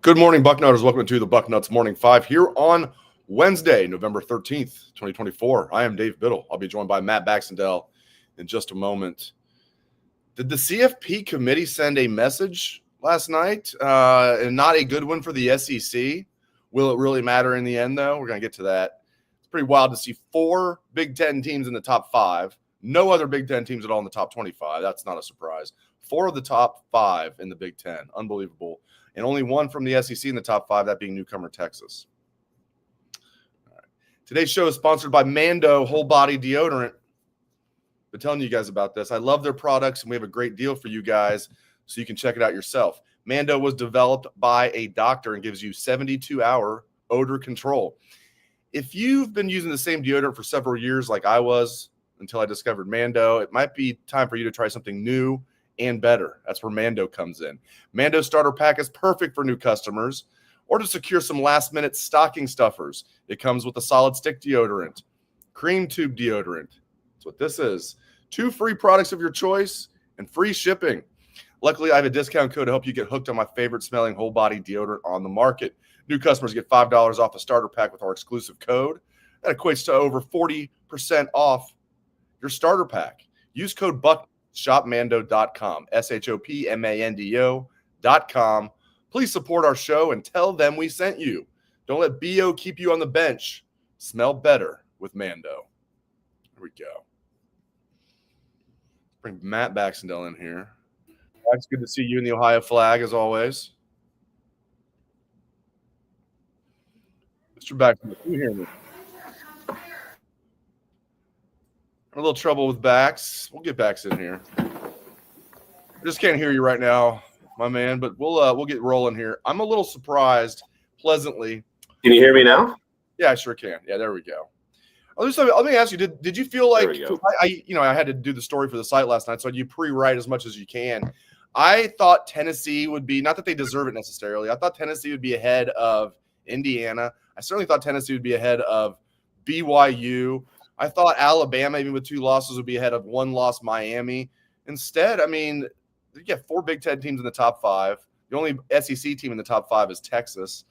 Good morning, Bucknutters. Welcome to the Bucknuts Morning 5 here on Wednesday, November 13th, 2024. I am Dave Biddle. I'll be joined by Matt Baxendell in just a moment. Did the CFP committee send a message last night? And not a good one for the SEC. Will it really matter in the end, though? We're going to get to that. It's pretty wild to see 4 Big Ten teams in the top 5. No other Big Ten teams at all in the top 25. That's not a surprise. 4 of the top 5 in the Big Ten. Unbelievable. And only one from the SEC in the top 5, that being newcomer Texas. All right. Today's show is sponsored by Mando Whole Body Deodorant. Been telling you guys about this. I love their products, and we have a great deal for you guys, so you can check it out yourself. Mando was developed by a doctor and gives you 72-hour odor control. If you've been using the same deodorant for several years like I was until I discovered Mando, it might be time for you to try something new and better. That's where Mando comes in. Mando starter pack is perfect for new customers or to secure some last-minute stocking stuffers. It comes with a solid stick deodorant, cream tube deodorant. That's what this is. 2 free products of your choice and free shipping. Luckily, I have a discount code to help you get hooked on my favorite smelling whole body deodorant on the market. New customers get $5 off a starter pack with our exclusive code. That equates to over 40% off your starter pack. Use code BUCK. shopmando.com, shopmando.com. Please support our show and tell them we sent you. Don't let BO keep you on the bench. Smell better with Mando. Here we go. Bring Matt Baxendell in here. It's good to see you in the Ohio flag, as always. Mr. Baxendell, can you hear me? A little trouble with Bax. We'll get Bax in here. I just can't hear you right now, my man, but we'll get rolling here. I'm a little surprised, pleasantly. Can you hear me now? Yeah, I sure can. Yeah, there we go. Let me ask you, did you feel like I had to do the story for the site last night, so you pre-write as much as you can. I thought Tennessee would be, not that they deserve it necessarily, I thought Tennessee would be ahead of Indiana. I certainly thought Tennessee would be ahead of BYU. I thought Alabama, even with 2 losses, would be ahead of 1 loss Miami. Instead, I mean, you get 4 Big Ten teams in the top 5. The only SEC team in the top 5 is Texas.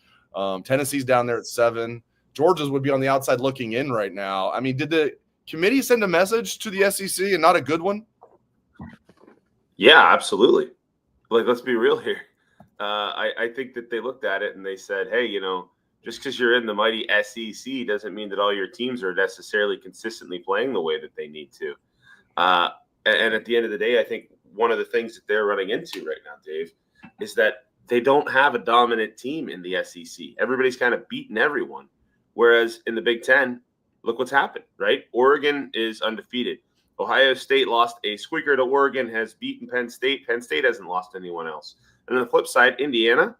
Tennessee's down there at 7. Georgia's would be on the outside looking in right now. I mean, did the committee send a message to the SEC and not a good one? Yeah, absolutely. Like, let's be real here. I think that they looked at it and they said, hey, just because you're in the mighty SEC doesn't mean that all your teams are necessarily consistently playing the way that they need to. And at the end of the day, I think one of the things that they're running into right now, Dave, is that they don't have a dominant team in the SEC. Everybody's kind of beaten everyone. Whereas in the Big Ten, look what's happened, right? Oregon is undefeated. Ohio State lost a squeaker to Oregon, has beaten Penn State. Penn State hasn't lost anyone else. And on the flip side, Indiana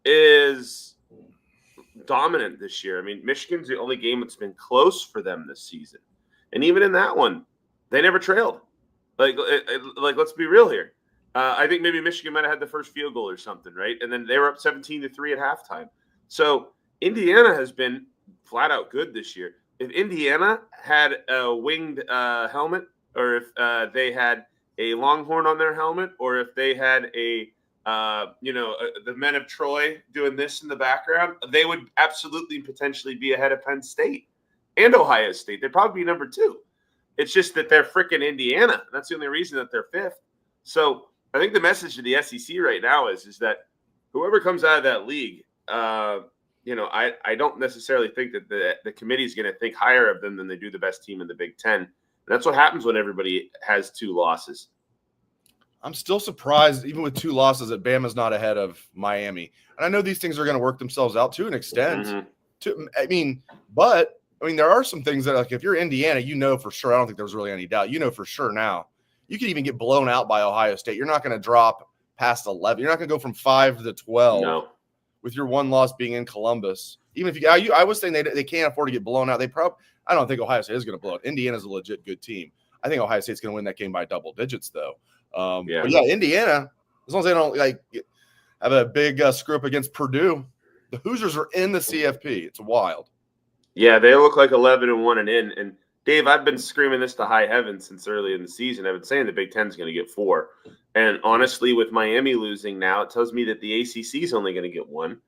is dominant this year. I mean, Michigan's the only game that's been close for them this season. And even in that one, they never trailed. Like let's be real here. I think maybe Michigan might have had the first field goal or something, right? And then they were up 17-3 at halftime. So Indiana has been flat out good this year. If Indiana had a winged helmet, or if they had a longhorn on their helmet, or if they had the men of Troy doing this in the background, they would absolutely potentially be ahead of Penn State and Ohio State. They'd probably be number 2. It's just that they're freaking Indiana. That's the only reason that they're 5th. So I think the message to the SEC right now is that whoever comes out of that league, I don't necessarily think that the committee is going to think higher of them than they do the best team in the Big Ten. And that's what happens when everybody has 2 losses. I'm still surprised, even with 2 losses, that Bama's not ahead of Miami. And I know these things are going to work themselves out to an extent. But there are some things that, like, if you're Indiana, for sure. I don't think there's really any doubt. For sure now. You could even get blown out by Ohio State. You're not going to drop past 11. You're not going to go from 5 to 12. No. With your 1 loss being in Columbus. Even if I was saying they can't afford to get blown out. I don't think Ohio State is going to blow it. Indiana's a legit good team. I think Ohio State's going to win that game by double digits, though. But yeah, Indiana, as long as they don't have a big screw up against Purdue, the Hoosiers are in the CFP. It's wild. Yeah, they look like 11-1 and in. And Dave, I've been screaming this to high heaven since early in the season. I've been saying the Big Ten is going to get 4. And honestly, with Miami losing now, it tells me that the ACC is only going to get 1.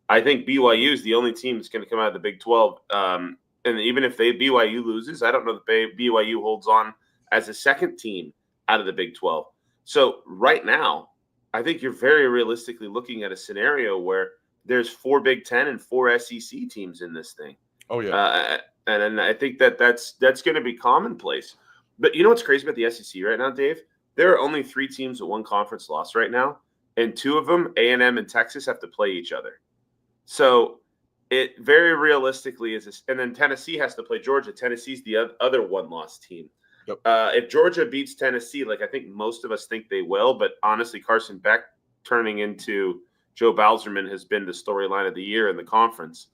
I think BYU is the only team that's going to come out of the Big 12. And even if BYU loses, I don't know that BYU holds on as a second team out of the Big 12. So right now, I think you're very realistically looking at a scenario where there's 4 Big Ten and 4 SEC teams in this thing. Oh, yeah. And I think that's going to be commonplace. But you know what's crazy about the SEC right now, Dave? There are only 3 teams with 1 conference loss right now, and 2 of them, A&M and Texas, have to play each other. So it very realistically is, and then Tennessee has to play Georgia. Tennessee's the other 1-loss team. Yep. If Georgia beats Tennessee, like I think most of us think they will, but honestly, Carson Beck turning into Joe Bowserman has been the storyline of the year in the conference.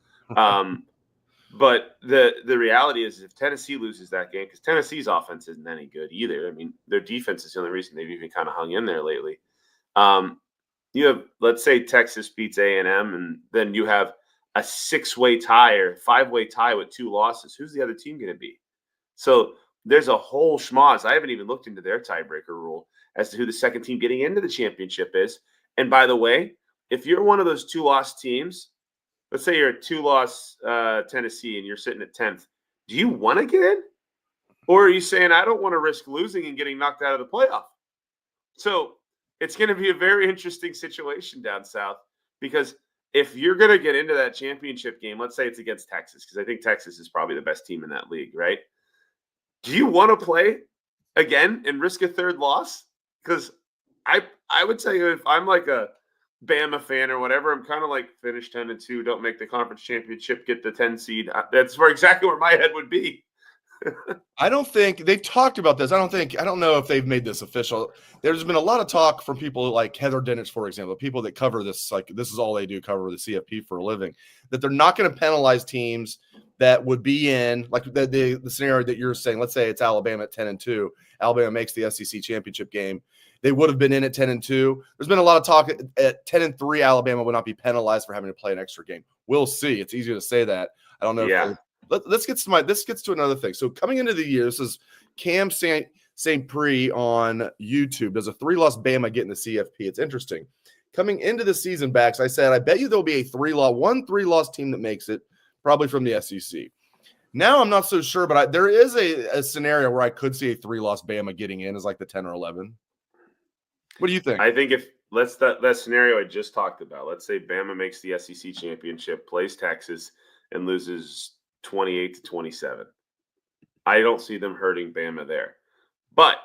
But the reality is if Tennessee loses that game, because Tennessee's offense isn't any good either. I mean, their defense is the only reason they've even kind of hung in there lately. You have, let's say Texas beats A&M, and then you have a 6-way tie or 5-way tie with 2 losses. Who's the other team going to be? So there's a whole schmoz. I haven't even looked into their tiebreaker rule as to who the second team getting into the championship is. And by the way, if you're one of those 2-loss teams, let's say you're a 2-loss Tennessee and you're sitting at 10th. Do you want to get in? Or are you saying, I don't want to risk losing and getting knocked out of the playoff? So it's going to be a very interesting situation down south, because if you're going to get into that championship game, let's say it's against Texas, because I think Texas is probably the best team in that league, right? Do you want to play again and risk a 3rd loss? Because I would tell you, if I'm like a Bama fan or whatever, I'm kind of like finish 10-2, don't make the conference championship, get the 10 seed. That's exactly where my head would be. I don't think they've talked about this. I don't know if they've made this official. There's been a lot of talk from people like Heather Dinich, for example, people that cover this, like this is all they do, cover the CFP for a living, that they're not going to penalize teams that would be in like the scenario that you're saying. Let's say it's Alabama at 10-2. Alabama makes the SEC championship game. They would have been in at 10-2. There's been a lot of talk at 10-3. Alabama would not be penalized for having to play an extra game. We'll see. It's easier to say that. I don't know. Yeah. Let's get to another thing. So coming into the year, this is Cam St. Pre on YouTube. Does a 3-loss Bama get in the CFP? It's interesting. Coming into the season, Bax, I said I bet you there'll be a 3-loss team that makes it, probably from the SEC. Now I'm not so sure, but there is a scenario where I could see a 3-loss Bama getting in as like the 10 or 11. What do you think? I think if that scenario I just talked about, let's say Bama makes the SEC championship, plays Texas, and loses 28-27. I don't see them hurting Bama there. But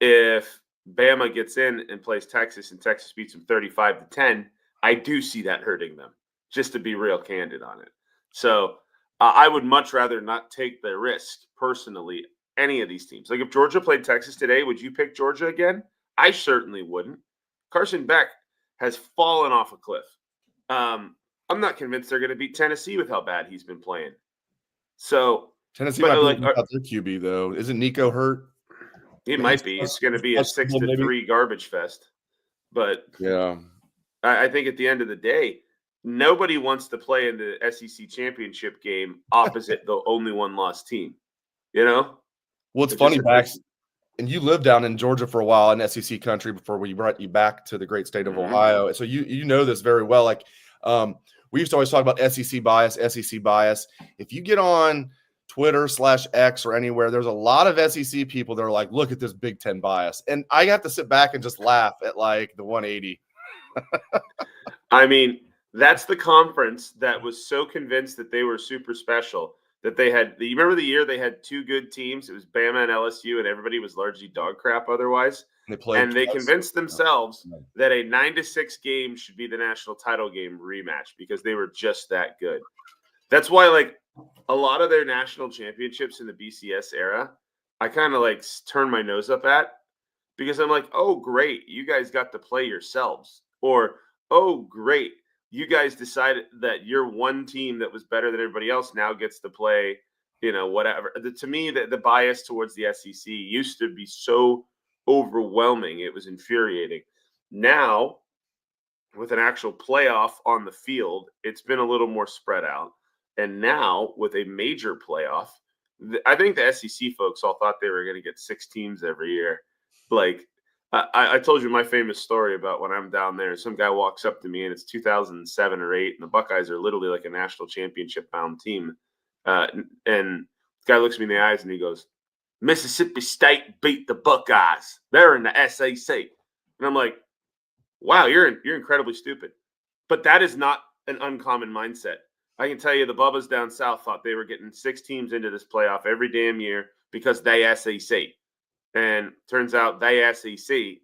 if Bama gets in and plays Texas and Texas beats them 35-10, I do see that hurting them, just to be real candid on it. So I would much rather not take the risk personally, any of these teams. Like if Georgia played Texas today, would you pick Georgia again? I certainly wouldn't. Carson Beck has fallen off a cliff. I'm not convinced they're going to beat Tennessee with how bad he's been playing. So Tennessee might be about their QB though. Isn't Nico hurt? He might be. It's going to be a 6-3 garbage fest. But yeah, I think at the end of the day, nobody wants to play in the SEC championship game opposite the only 1-loss team. You know? Well, it's funny, Max. And you lived down in Georgia for a while in SEC country before we brought you back to the great state of Ohio. So you know this very well. Like we used to always talk about SEC bias. If you get on Twitter /X or anywhere, there's a lot of SEC people that are like, look at this Big Ten bias. And I have to sit back and just laugh at like the 180. I mean, that's the conference that was so convinced that they were super special that they had. You remember the year they had 2 good teams? It was Bama and LSU, and everybody was largely dog crap otherwise. They convinced themselves that a 9-6 game should be the national title game rematch because they were just that good. That's why, like, a lot of their national championships in the BCS era, I kind of like turn my nose up at because I'm like, oh, great, you guys got to play yourselves. Or, oh, great, you guys decided that your one team that was better than everybody else now gets to play, whatever. To me, the bias towards the SEC used to be so overwhelming. It was infuriating. Now, with an actual playoff on the field, it's been a little more spread out. And now, with a major playoff, I think the SEC folks all thought they were going to get 6 teams every year. Like, I told you my famous story about when I'm down there. Some guy walks up to me, and it's 2007 or 8, and the Buckeyes are literally like a national championship-bound team. And the guy looks me in the eyes, and he goes, Mississippi State beat the Buckeyes. They're in the SEC. And I'm like, wow, you're incredibly stupid. But that is not an uncommon mindset. I can tell you the Bubbas down south thought they were getting 6 teams into this playoff every damn year because they SEC. And turns out they SEC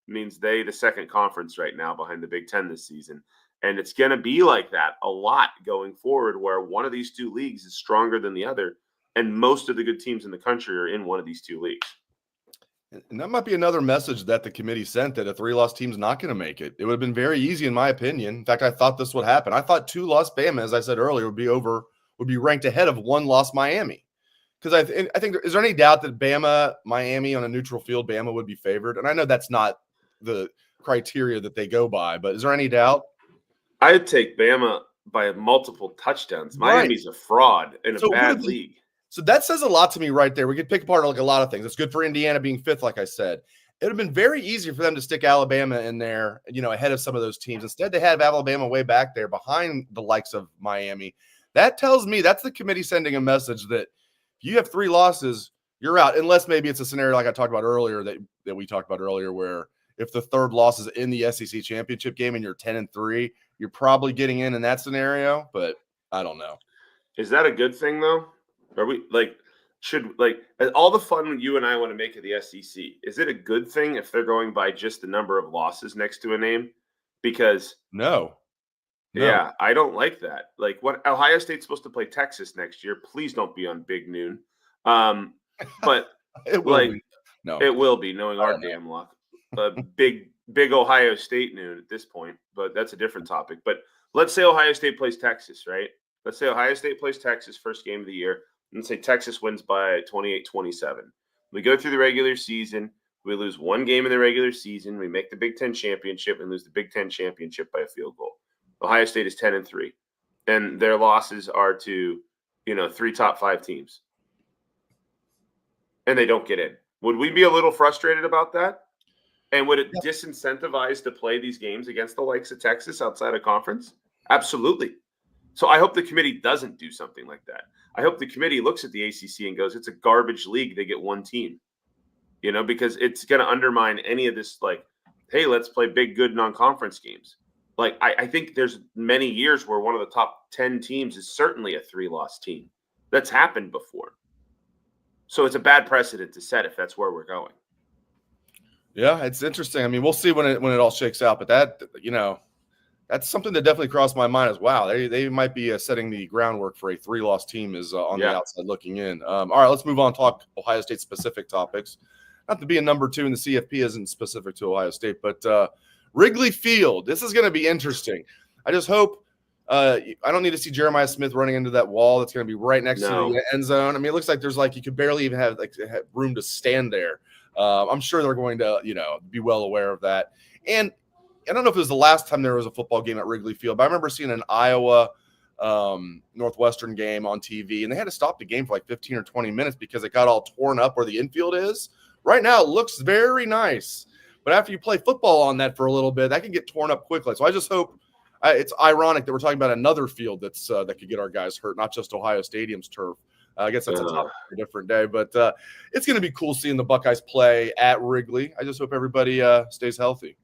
means they the second conference right now behind the Big Ten this season. And it's going to be like that a lot going forward, where one of these 2 leagues is stronger than the other. And most of the good teams in the country are in one of these 2 leagues. And that might be another message that the committee sent, that a 3-loss team's not going to make it. It would have been very easy, in my opinion. In fact, I thought this would happen. I thought 2-loss Bama, as I said earlier, would be ranked ahead of 1-loss Miami. Because I think is there any doubt that Bama, Miami on a neutral field, Bama would be favored? And I know that's not the criteria that they go by, but is there any doubt? I'd take Bama by multiple touchdowns. Miami's a fraud in a bad league. So that says a lot to me right there. We could pick apart like a lot of things. It's good for Indiana being 5th, like I said. It would have been very easy for them to stick Alabama in there, ahead of some of those teams. Instead, they have Alabama way back there behind the likes of Miami. That tells me that's the committee sending a message that if you have 3 losses, you're out, unless maybe it's a scenario like I talked about earlier that we talked about earlier, where if the 3rd loss is in the SEC championship game and you're 10-3, you're probably getting in that scenario, but I don't know. Is that a good thing, though? Are we should all the fun you and I want to make of the SEC? Is it a good thing if they're going by just the number of losses next to a name? Because no. Yeah, I don't like that. Like, what Ohio State's supposed to play Texas next year. Please don't be on Big Noon. But it will be. No, it will be, knowing our damn luck. Big Ohio State noon at this point, but that's a different topic. But let's say Ohio State plays Texas, right? Let's say Ohio State plays Texas first game of the year. Let's say Texas wins by 28-27. We go through the regular season. We lose 1 game in the regular season. We make the Big Ten championship and lose the Big Ten championship by a field goal. Ohio State is 10-3, and their losses are to, 3 top 5 teams, and they don't get in. Would we be a little frustrated about that? And would it disincentivize to play these games against the likes of Texas outside of conference? Absolutely. So I hope the committee doesn't do something like that. I hope the committee looks at the ACC and goes, it's a garbage league. They get 1 team, because it's going to undermine any of this, hey, let's play big, good non-conference games. I think there's many years where one of the top 10 teams is certainly a 3-loss team. That's happened before. So it's a bad precedent to set if that's where we're going. Yeah, it's interesting. I mean, we'll see when it all shakes out. But that, that's something that definitely crossed my mind as wow. They might be setting the groundwork for a 3-loss team is on the outside looking in. All right, let's move on. Talk Ohio State specific topics. Not to be a number 2 in the CFP isn't specific to Ohio State, but Wrigley Field. This is going to be interesting. I just hope I don't need to see Jeremiah Smith running into that wall that's going to be right next to the end zone. I mean, it looks like there's you could barely even have room to stand there. I'm sure they're going to, be well aware of that. And I don't know if it was the last time there was a football game at Wrigley Field, but I remember seeing an Iowa Northwestern game on TV, and they had to stop the game for 15 or 20 minutes because it got all torn up where the infield is. Right now, it looks very nice. But after you play football on that for a little bit, that can get torn up quickly. So I just hope it's ironic that we're talking about another field that could get our guys hurt, not just Ohio Stadium's turf. I guess that's a topic for a different day. But it's going to be cool seeing the Buckeyes play at Wrigley. I just hope everybody stays healthy.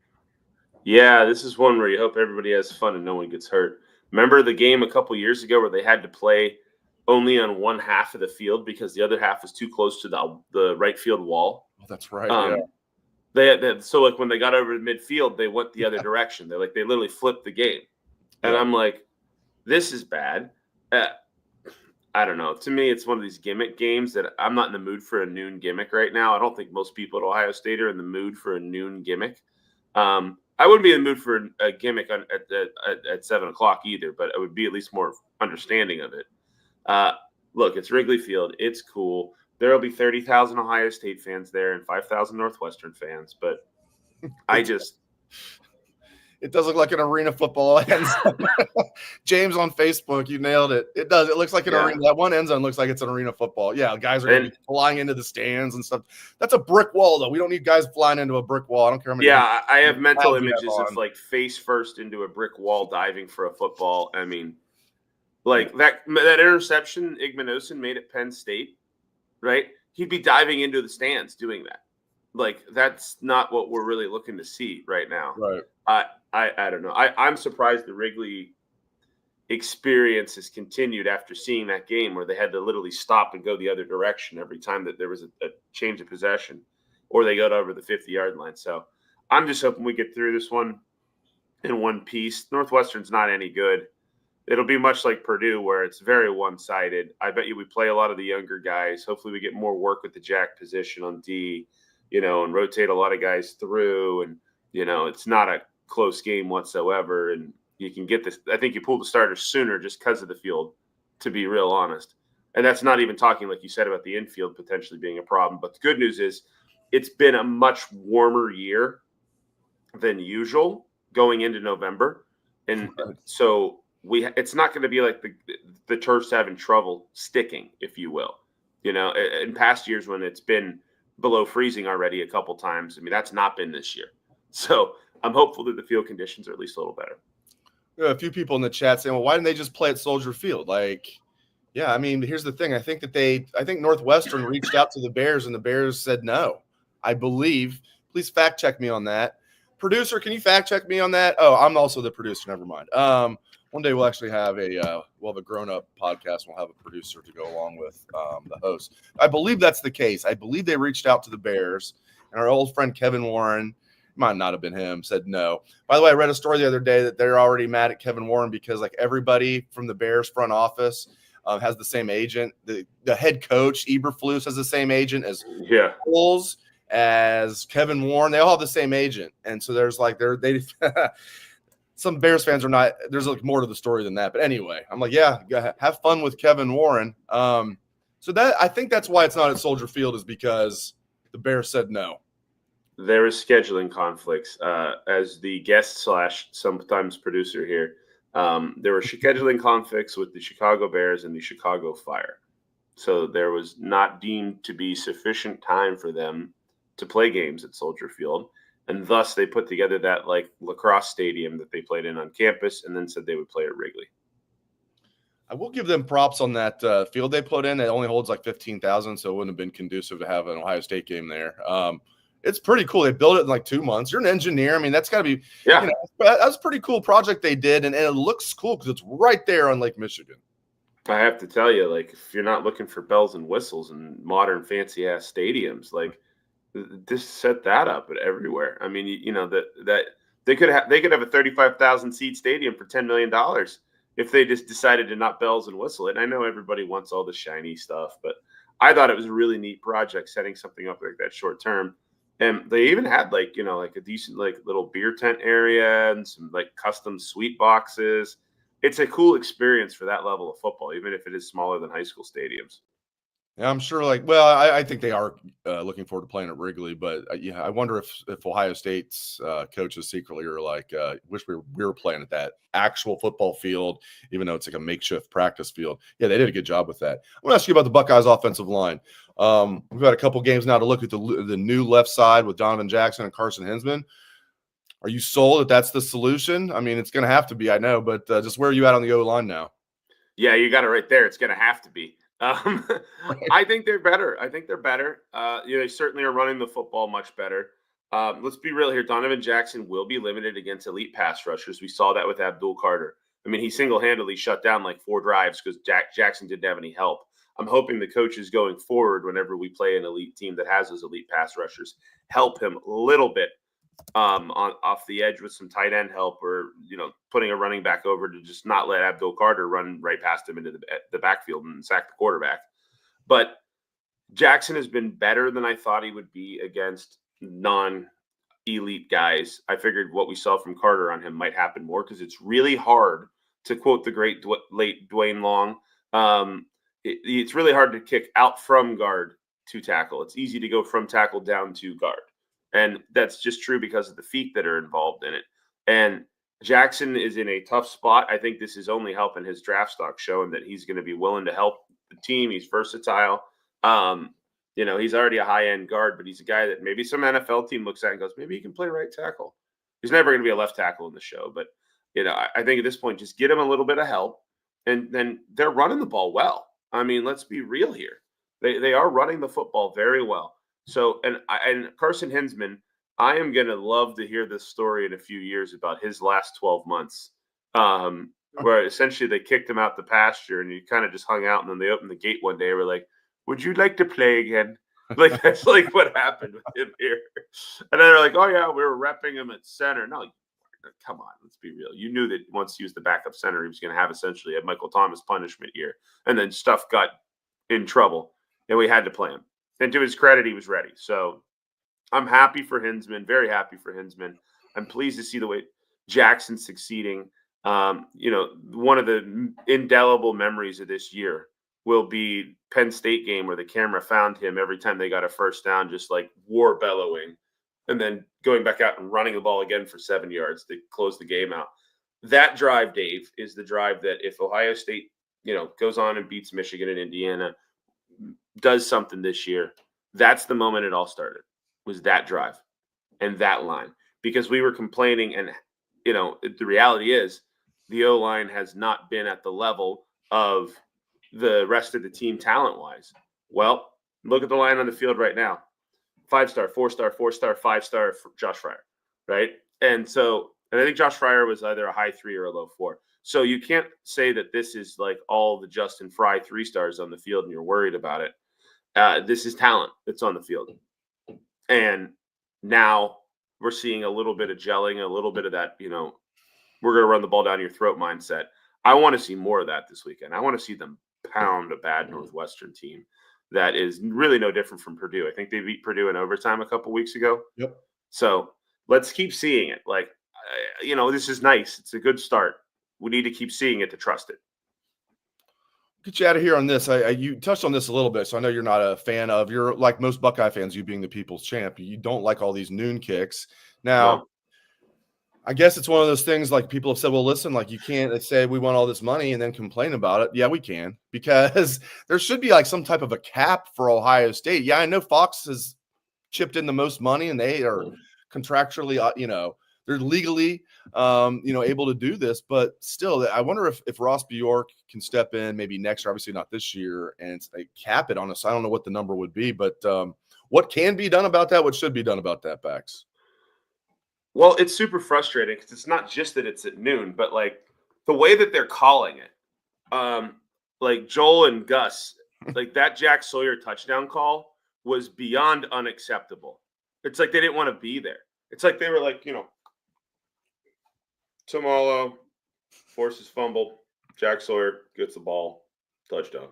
Yeah, this is one where you hope everybody has fun and no one gets hurt. Remember the game a couple years ago where they had to play only on one half of the field because the other half was too close to the right field wall? Oh, that's right, yeah. So when they got over to midfield, they went the other direction. They literally flipped the game. And I'm like, this is bad. I don't know. To me, it's one of these gimmick games that I'm not in the mood for a noon gimmick right now. I don't think most people at Ohio State are in the mood for a noon gimmick. I wouldn't be in the mood for a gimmick at 7 o'clock either, but I would be at least more understanding of it. Look, it's Wrigley Field. It's cool. There will be 30,000 Ohio State fans there and 5,000 Northwestern fans, but it's It does look like an arena football end zone. James on Facebook, you nailed it. It does. It looks like an arena. That one end zone looks like it's an arena football. Yeah, guys are going to be flying into the stands and stuff. That's a brick wall, though. We don't need guys flying into a brick wall. I don't care how many. Yeah, I have mental images of like face first into a brick wall diving for a football. I mean, like that interception Igmanosin made at Penn State, right? He'd be diving into the stands doing that. Like, that's not what we're really looking to see right now. Right. I don't know. I'm surprised the Wrigley experience has continued after seeing that game where they had to literally stop and go the other direction every time that there was a change of possession or they got over the 50-yard line. So I'm just hoping we get through this one in one piece. Northwestern's not any good. It'll be much like Purdue where it's very one-sided. I bet you we play a lot of the younger guys. Hopefully we get more work with the jack position on D, and rotate a lot of guys through. And, it's not a close game whatsoever. And you can get this. I think you pull the starters sooner just because of the field, to be real honest. And that's not even talking, like you said, about the infield potentially being a problem. But the good news is it's been a much warmer year than usual going into November. And so it's not going to be like the turf's having trouble sticking, if you will. In past years when it's been below freezing already a couple times, I mean, that's not been this year. So I'm hopeful that the field conditions are at least a little better. A few people in the chat saying, well, why didn't they just play at Soldier Field? Yeah, I mean, here's the thing. I think Northwestern reached out to the Bears and the Bears said no. I believe. Please fact check me on that. Producer, can you fact check me on that? Oh, I'm also the producer. Never mind. One day we'll actually have a grown-up podcast. We'll have a producer to go along with the host. I believe that's the case. I believe they reached out to the Bears, and our old friend Kevin Warren, might not have been him, said no. By the way, I read a story the other day that they're already mad at Kevin Warren because everybody from the Bears front office has the same agent. The head coach, Eberflus, has the same agent as Foles, as Kevin Warren. They all have the same agent, and so there's they some Bears fans are not. There's more to the story than that. But anyway, I'm have fun with Kevin Warren. So that I think that's why it's not at Soldier Field is because the Bears said no. There is scheduling conflicts. As the guest / sometimes producer here, there were scheduling conflicts with the Chicago Bears and the Chicago Fire. So there was not deemed to be sufficient time for them to play games at Soldier Field. And thus they put together that lacrosse stadium that they played in on campus and then said they would play at Wrigley. I will give them props on that field they put in. It only holds 15,000, so it wouldn't have been conducive to have an Ohio State game there. It's pretty cool. They built it in 2 months. You're an engineer. I mean, that's got to be that's a pretty cool project they did, and it looks cool because it's right there on Lake Michigan. I have to tell you, if you're not looking for bells and whistles and modern fancy-ass stadiums, just set that up at everywhere. I mean, that they could have a 35,000 seat stadium for $10 million if they just decided to not bells and whistle it. And I know everybody wants all the shiny stuff, but I thought it was a really neat project setting something up like that short term. And they even had a decent little beer tent area and some custom suite boxes. It's a cool experience for that level of football, even if it is smaller than high school stadiums. Yeah, I'm sure. I think they are looking forward to playing at Wrigley, but I wonder if Ohio State's coaches secretly are wish we were playing at that actual football field, even though it's a makeshift practice field. Yeah, they did a good job with that. I want to ask you about the Buckeyes' offensive line. We've got a couple games now to look at the new left side with Donovan Jackson and Carson Hinsman. Are you sold that that's the solution? I mean, it's going to have to be, I know, but just where are you at on the O-line now? Yeah, you got it right there. It's going to have to be. I think they're better. They certainly are running the football much better. Let's be real here. Donovan Jackson will be limited against elite pass rushers. We saw that with Abdul Carter. I mean, he single-handedly shut down 4 drives because Jackson didn't have any help. I'm hoping the coaches going forward, whenever we play an elite team that has those elite pass rushers, help him a little bit off the edge with some tight end help, or putting a running back over to just not let Abdul Carter run right past him into the backfield and sack the quarterback. But Jackson has been better than I thought he would be against non-elite guys. I figured what we saw from Carter on him might happen more because it's really hard, to quote the great late Dwayne Long, it's really hard to kick out from guard to tackle. It's easy to go from tackle down to guard. And that's just true because of the feet that are involved in it. And Jackson is in a tough spot. I think this is only helping his draft stock, showing that he's going to be willing to help the team. He's versatile. He's already a high-end guard, but he's a guy that maybe some NFL team looks at and goes, maybe he can play right tackle. He's never going to be a left tackle in the show, but I think at this point, just get him a little bit of help, and then they're running the ball well. I mean, let's be real here. They are running the football very well. So, and Carson Hinsman, I am going to love to hear this story in a few years about his last 12 months, where essentially they kicked him out the pasture and he kind of just hung out. And then they opened the gate one day and were like, would you like to play again? Like, that's like what happened with him here. And then they're like, oh, yeah, we were repping him at center. No, come on, let's be real. You knew that once he was the backup center, he was going to have essentially a Michael Thomas punishment year. And then stuff got in trouble and we had to play him. And to his credit, he was ready. So I'm happy for Hinsman, very happy for Hinsman. I'm pleased to see the way Jackson's succeeding. One of the indelible memories of this year will be Penn State game where the camera found him every time they got a first down, just like war bellowing, and then going back out and running the ball again for 7 yards to close the game out. That drive, Dave, is the drive that if Ohio State, goes on and beats Michigan and Indiana, does something this year, that's the moment it all started, was that drive and that line. Because we were complaining, and, the reality is the O-line has not been at the level of the rest of the team talent-wise. Well, look at the line on the field right now. 5-star, 4-star, 4-star, 5-star for Josh Fryer, right? And I think Josh Fryer was either a high 3 or a low 4. So you can't say that this is like all the Justin Fry 3-stars on the field and you're worried about it. This is talent that's on the field. And now we're seeing a little bit of gelling, a little bit of that, we're going to run the ball down your throat mindset. I want to see more of that this weekend. I want to see them pound a bad Northwestern team that is really no different from Purdue. I think they beat Purdue in overtime a couple weeks ago. Yep. So let's keep seeing it. Like, this is nice. It's a good start. We need to keep seeing it to trust it. Get you out of here on this. You touched on this a little bit, so I know you're not a fan of. You're like most Buckeye fans, you being the people's champ. You don't like all these noon kicks. Now, No. I guess it's one of those things like people have said, well, listen, like you can't say we want all this money and then complain about it. Yeah, we can, because there should be like some type of a cap for Ohio State. Yeah, I know Fox has chipped in the most money and they are contractually, they're legally, able to do this. But still, I wonder if Ross Bjork can step in maybe next year, obviously not this year, and cap it on us. I don't know what the number would be, but what can be done about that? What should be done about that, Bax? Well, it's super frustrating because it's not just that it's at noon, but like the way that they're calling it, like Joel and Gus, like that Jack Sawyer touchdown call was beyond unacceptable. It's like they didn't want to be there. It's like they were like, Tomalo forces fumble, Jack Sawyer gets the ball, touchdown.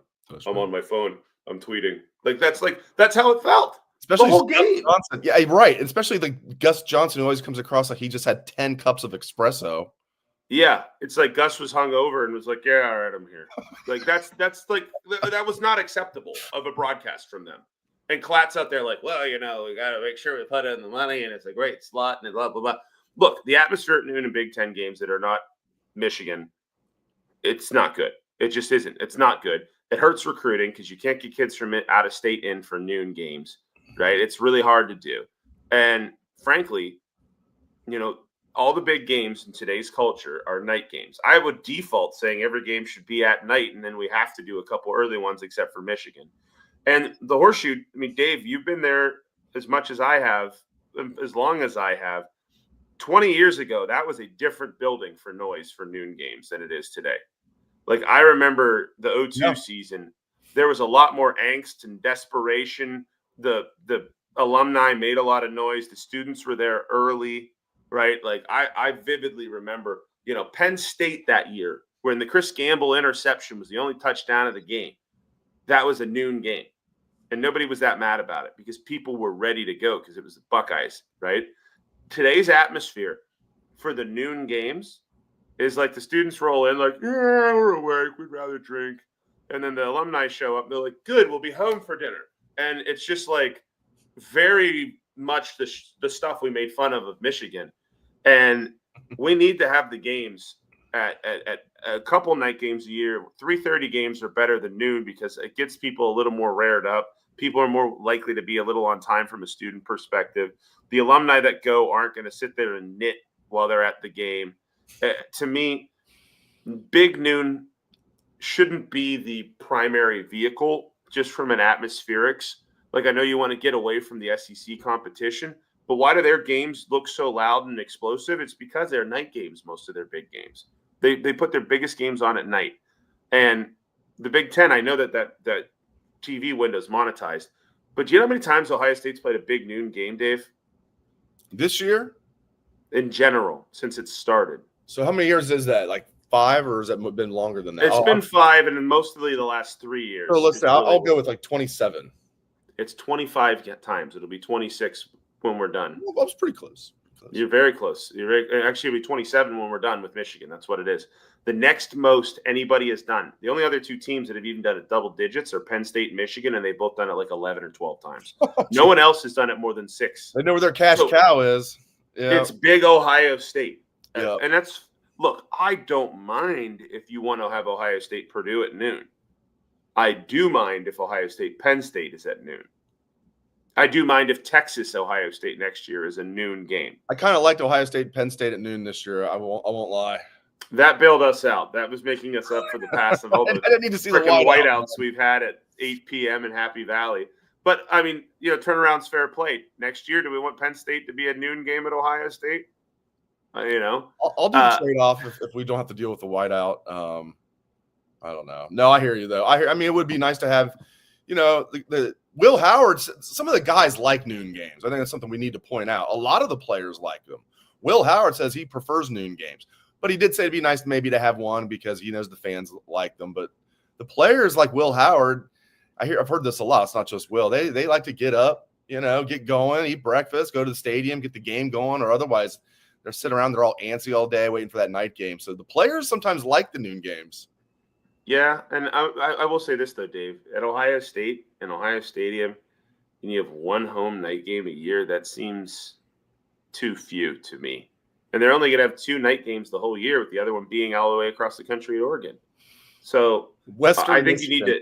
I'm on my phone, I'm tweeting. That's how it felt. Especially the whole game. Johnson. Yeah, right. Especially like Gus Johnson, who always comes across like he just had 10 cups of espresso. Yeah, it's like Gus was hungover and was like, "Yeah, all right, I'm here." Like that's like that was not acceptable of a broadcast from them. And Klatt's out there like, "Well, we got to make sure we put in the money," and it's a great slot and blah blah blah. Look, the atmosphere at noon in Big Ten games that are not Michigan, it's not good. It just isn't. It's not good. It hurts recruiting because you can't get kids from out of state in for noon games. Right? It's really hard to do. And frankly, all the big games in today's culture are night games. I would default saying every game should be at night, and then we have to do a couple early ones except for Michigan. And the Horseshoe, Dave, you've been there as much as I have, as long as I have. 20 years ago, that was a different building for noise for noon games than it is today. Like, I remember the 02 season, there was a lot more angst and desperation. The alumni made a lot of noise. The students were there early, right? Like I vividly remember, Penn State that year when the Chris Gamble interception was the only touchdown of the game. That was a noon game. And nobody was that mad about it because people were ready to go because it was the Buckeyes, right? Today's atmosphere for the noon games is like the students roll in like, yeah, we're awake, we'd rather drink. And then the alumni show up. They're like, good, we'll be home for dinner. And it's just like very much the stuff we made fun of Michigan. And we need to have the games at a couple night games a year. 3:30 games are better than noon because it gets people a little more rared up. People are more likely to be a little on time from a student perspective. The alumni that go aren't going to sit there and knit while they're at the game. To me, big noon shouldn't be the primary vehicle just from an atmospherics. Like, I know you want to get away from the SEC competition, but why do their games look so loud and explosive? It's because they're night games, most of their big games. They put their biggest games on at night. And the Big Ten, I know that TV window is monetized, but do you know how many times Ohio State's played a big noon game, Dave? This year? In general, since it started. So how many years is that? Like 5, or has that been longer than that? It's been 5, and mostly the last 3 years. So let's say I'll go with like 27. It's 25 times. It'll be 26 when we're done. Well, that's pretty close. You're very close. Actually, it'll be 27 when we're done with Michigan. That's what it is. The next most anybody has done. The only other 2 teams that have even done it double digits are Penn State and Michigan, and they've both done it like 11 or 12 times. No one else has done it more than 6. They know where their cash cow is. Yeah. It's big Ohio State. Yeah. And that's – look, I don't mind if you want to have Ohio State Purdue at noon. I do mind if Ohio State Penn State is at noon. I do mind if Texas Ohio State next year is a noon game. I kind of liked Ohio State Penn State at noon this year. I won't lie. That bailed us out. That was making us up for the past of all the I didn't need to see the whiteouts we've had at 8 p.m. in Happy Valley. But I mean, turnaround's fair play. Next year, do we want Penn State to be a noon game at Ohio State? I'll do the trade-off if we don't have to deal with the whiteout. I don't know. No, I hear you though. I mean, it would be nice to have, the Will Howard. Some of the guys like noon games. I think that's something we need to point out. A lot of the players like them. Will Howard says he prefers noon games, but he did say it'd be nice maybe to have one because he knows the fans like them. But the players like Will Howard, I've heard this a lot. It's not just Will. They like to get up, get going, eat breakfast, go to the stadium, get the game going, or otherwise they're sitting around. They're all antsy all day waiting for that night game. So the players sometimes like the noon games. Yeah, and I will say this, though, Dave. At Ohio State and Ohio Stadium, and you have one home night game a year, that seems too few to me. And they're only going to have 2 night games the whole year, with the other one being all the way across the country at Oregon. So I think you need to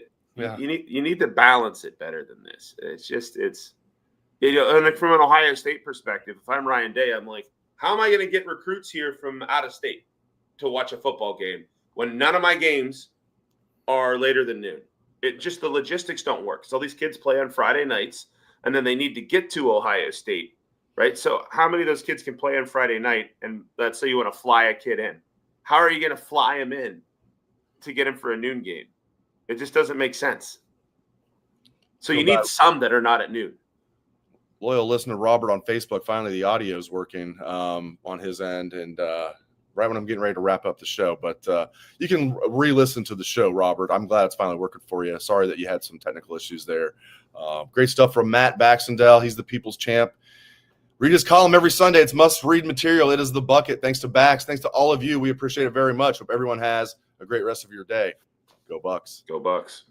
you need to balance it better than this. And from an Ohio State perspective, if I'm Ryan Day, I'm like, how am I going to get recruits here from out of state to watch a football game when none of my games are later than noon? The logistics don't work. So all these kids play on Friday nights, and then they need to get to Ohio State, right? So how many of those kids can play on Friday night? And let's say you want to fly a kid in. How are you going to fly him in to get him for a noon game? It just doesn't make sense. So you need some that are not at noon. Loyal listener Robert on Facebook, finally the audio is working on his end, and right when I'm getting ready to wrap up the show. But you can re-listen to the show, Robert. I'm glad it's finally working for you. Sorry that you had some technical issues there. Great stuff from Matt Baxendell. He's the people's champ. Read his column every Sunday. It's must-read material. It is The Bucket. Thanks to Bax. Thanks to all of you. We appreciate it very much. Hope everyone has a great rest of your day. Go Bucks. Go Bucks.